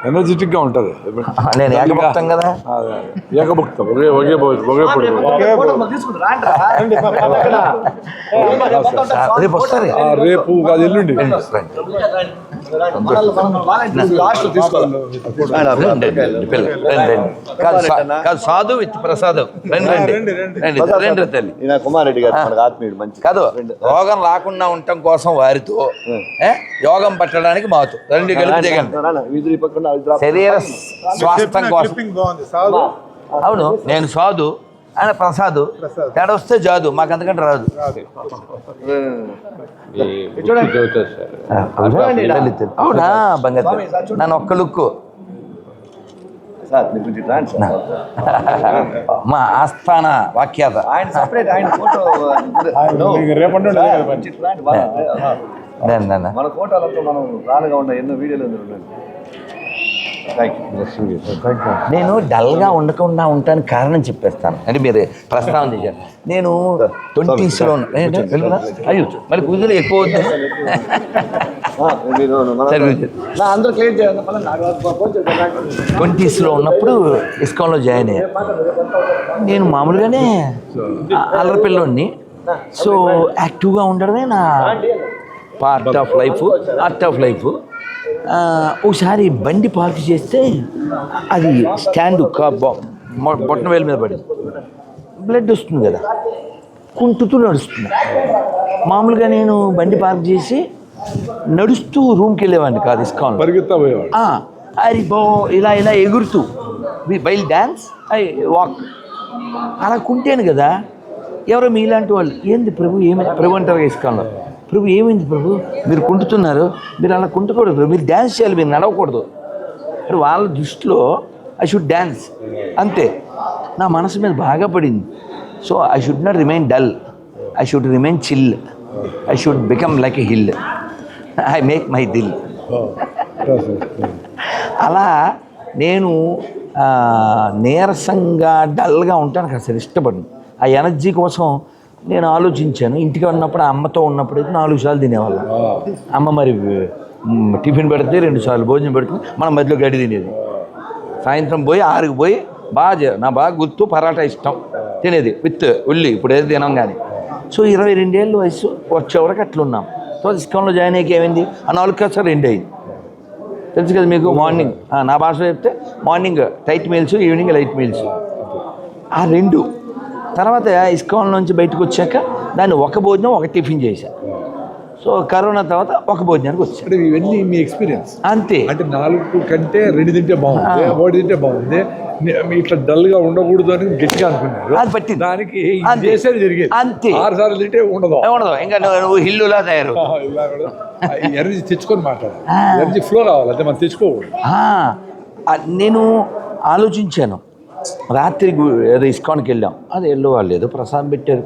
Energetic గా ఉంటది. నేను ఏకభక్తం కదా, ఏకభక్తం రేపు వస్తారు రేపు కాదు ఎల్లుండి. కాదు సాధు విత్ ప్రసాదం రెండు తల్లి కుమారెడ్డి గారు ఆత్మీయుడు మంచి కాదు. రోగం రాకుండా ఉండటం కోసం వారితో యోగం పట్టడానికి మాతో రెండు కలిపి దిగండి. శరీర స్వాస్థ్యం కోసం. అవును, నేను సాధు, ఆయన ప్రసాదు. తేడా వస్తే జాదు, మాకు అంతకంటే రాదు. అవునా బంగారు, నన్ను ఒక్క లుక్కు మా ఆస్థాన వాక్యాత. మన ఫోటోలతో మనం రానుగా ఉన్న ఎన్నో వీడియోలు. నేను డల్గా ఉండకుండా ఉంటానికి కారణం చెప్పేస్తాను. అంటే మీరు ప్రస్తావన చేశారు. నేను 20sలో అయ్యో మళ్ళీ కూతురు ఎక్కువ వద్దు. 20sలో ఉన్నప్పుడు ఇస్కాన్లో జాయిన్ అయ్యాను. నేను మామూలుగానే అల్లరిపిల్లోని. సో యాక్టివ్గా ఉండడమే నా part of life, art of life. ఒకసారి బండి పార్క్ చేస్తే అది స్టాండ్ బొట్టన వేల మీద పడింది. బ్లడ్ వస్తుంది కదా, కుంటుతూ నడుస్తుంది. మామూలుగా నేను బండి పార్క్ చేసి నడుస్తూ రూమ్కి వెళ్ళేవాడిని కాదు, ఇస్కాన్ అది ఇలా ఇలా ఎగురుతూ బయలు డ్యాన్స్ ఐ వాక్ అలా కుంటాను కదా. ఎవరో మీలాంటి వాళ్ళు ఏంది ప్రభు ఏమైంది ప్రభు అంటారు ఇస్కాన్లో. ప్రభు ఏమైంది ప్రభు, మీరు కుంటున్నారు, మీరు అలా కుంటకూడదు ప్రభు, మీరు డ్యాన్స్ చేయాలి, మీరు నడవకూడదు. అంటే వాళ్ళ దృష్టిలో ఐ షుడ్ డ్యాన్స్ అంతే. నా మనసు మీద బాగా పడింది. So I should not remain dull, I should remain chill, I should become like a hill, I make my dil. అలా నేను నీరసంగా డల్గా ఉంటానికి అసలు ఇష్టపడను. ఆ ఎనర్జీ కోసం నేను ఆలోచించాను. ఇంటికి ఉన్నప్పుడు అమ్మతో ఉన్నప్పుడు అయితే 4 సార్లు తినేవాళ్ళం. అమ్మ మరి టిఫిన్ పెడితే 2 సార్లు భోజనం పెడుతుంది, మనం మధ్యలో గడి తినేది. సాయంత్రం పోయి 6కి పోయి నా బాగా గుర్తు పరాటా ఇష్టం తినేది విత్ ఉల్లి. ఇప్పుడు ఏది తినాం కానీ. సో 22 ఏళ్ళ వయసు వచ్చేవరకు అట్లున్నాం. సో ఇస్కాన్లో జాయిన్ అయ్యాక ఏమైంది, ఆ 4 కాస్త 2 అయింది. తెలుసు కదా మీకు. మార్నింగ్ నా భాషలో చెప్తే morning tight meals, evening light meals. ఆ 2 తర్వాత ఇస్కాన్ నుంచి బయటకు వచ్చాక దాన్ని ఒక భోజనం ఒక టిఫిన్ చేశా. సో కరోనా తర్వాత ఒక భోజనానికి వచ్చాను. ఇవన్నీ మీ ఎక్స్పీరియన్స్ అంతే. అంటే 4 కంటే 2 తింటే బాగుంది, 1 తింటే బాగుంది, ఇట్లా డల్గా ఉండకూడదు అని గట్టిగా అనుకున్నారు. అది పట్టింది దానికి చేసేది జరిగేది. అంతే. 6 సార్లు తింటే ఉండదు. ఇంకా నువ్వు హిల్లులా తయారు. ఎనర్జీ తెచ్చుకొని మాట్లాడాలి. ఎనర్జీ ఫ్లో కావాలి, అంటే మనం తెచ్చుకోకూడదు. నేను ఆలోచించాను. రాత్రి ఏదో ఇస్కాన్కి వెళ్ళాం. అది వాళ్ళు ఏదో ప్రసాదం పెట్టారు,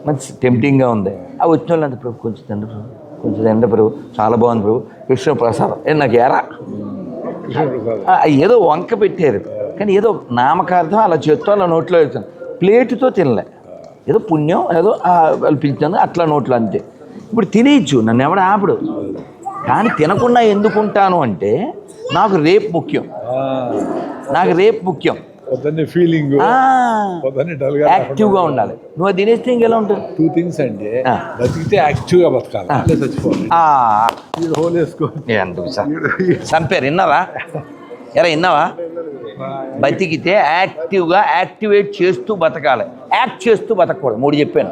మంచి టెంప్టింగ్గా ఉంది. ఆ వచ్చిన వాళ్ళు అంత ప్రభు కొంచెం తిండి ప్రభు, కొంచెం తిండి ప్రభు, చాలా బాగుంది ప్రభు, కృష్ణ ప్రసాదం నాకు ఎరా ఏదో వంక పెట్టారు. కానీ ఏదో నామకార్థం అలా చేత్తో అలా నోట్లో వేస్తాను. ప్లేటుతో తినలే, ఏదో పుణ్యం ఏదో వాళ్ళు పిలిచాను అట్లా నోట్లో అంతే. ఇప్పుడు తినేయచ్చు, నన్ను ఎవడ ఆపడు. కానీ తినకుండా ఎందుకుంటాను అంటే నాకు రేపు ముఖ్యం, నాకు రేపు ముఖ్యం. ఫీలింగ్ యాక్టివ్గా ఉండాలి. నువ్వు తినేస్తే ఇంకెలా ఉంటుంది. 2 things అంటే బతికితే యాక్టివ్గా బతకాలి, చచ్చిపోవాలి. చంపారు విన్నావా ఎరా, విన్నావా? బతికితే యాక్టివ్గా యాక్టివేట్ చేస్తూ బతకాలి, యాక్ట్ చేస్తూ బతకూడదు. 3 చెప్పాను.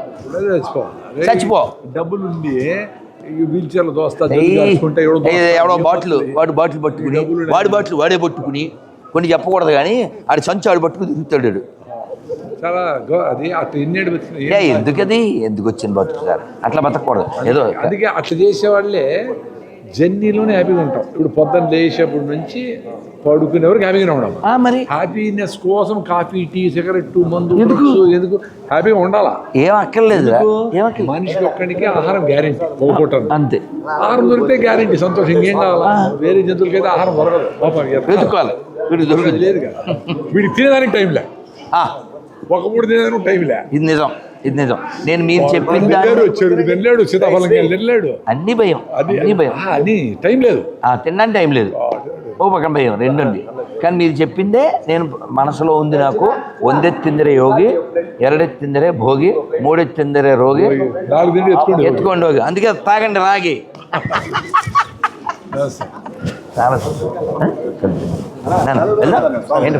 చచ్చిపో. డబ్బులు ఉండి వీల్ చైర్లో దోస్తా ఎవడో బాటిల్ వాడు బాటిల్ పట్టుకుని వాడే పట్టుకుని కొన్ని చెప్పకూడదు కానీ ఆడి సంచి ఆడు పట్టుకుని తిరుగుతాడు. చాలా అది అట్లా ఎందుకు వచ్చింది బతుకు సార్, అట్లా బతకూడదు. ఏదో అందుకే అట్లా చేసేవాళ్ళే జర్నీలోనే హ్యాపీగా ఉంటాం. ఇప్పుడు పొద్దున్న లేచేటప్పుడు నుంచి పడుకునే వరకు హ్యాపీగానే ఉన్నాం. మరి హ్యాపీనెస్ కోసం కాఫీ, టీ, సిగరెట్, మందు ఎందుకు? హ్యాపీగా ఉండాలా? ఏం అక్కర్లేదు. మనిషికి ఒక్కడికి ఆహారం గ్యారెంటీ, పోగొట్టడం అంతే. ఆహారం దొరికితే గ్యారెంటీ, సంతోషం. ఇంకేం కావాలా? వేరే జంతువులకైతే ఆహారం దొరకదు, వెతుక్కోవాలి. లేదు కదా, వీడికి తినేదానికి టైం లే, ఒక పూట తినేదానికి టైం లే. ఇది నిజం, ఇది నిజం. నేను మీరు చెప్పింది చెరుకు తినలేడు, సీతాఫలం తినలేడు, అన్ని భయం, అన్ని భయం. అది టైం లేదు, తినడానికి టైం లేదు. ఓ పక్కన భయం రెండుండి. కానీ మీరు చెప్పిందే నేను మనసులో ఉంది నాకు. ಒಂದೆತ್ತಿಂದರೆ ಯೋಗಿ, ಎರಡೆತ್ತಿಂದರೆ భోగి, మూడెత్తిందరే రోగి, 4 తిండి ఎత్తుకోండి. ఎత్తుకోండి ಹೋಗಿ. అందుకే అది తాగండి రాగి. చాలా వెళ్దాం. ఏంటి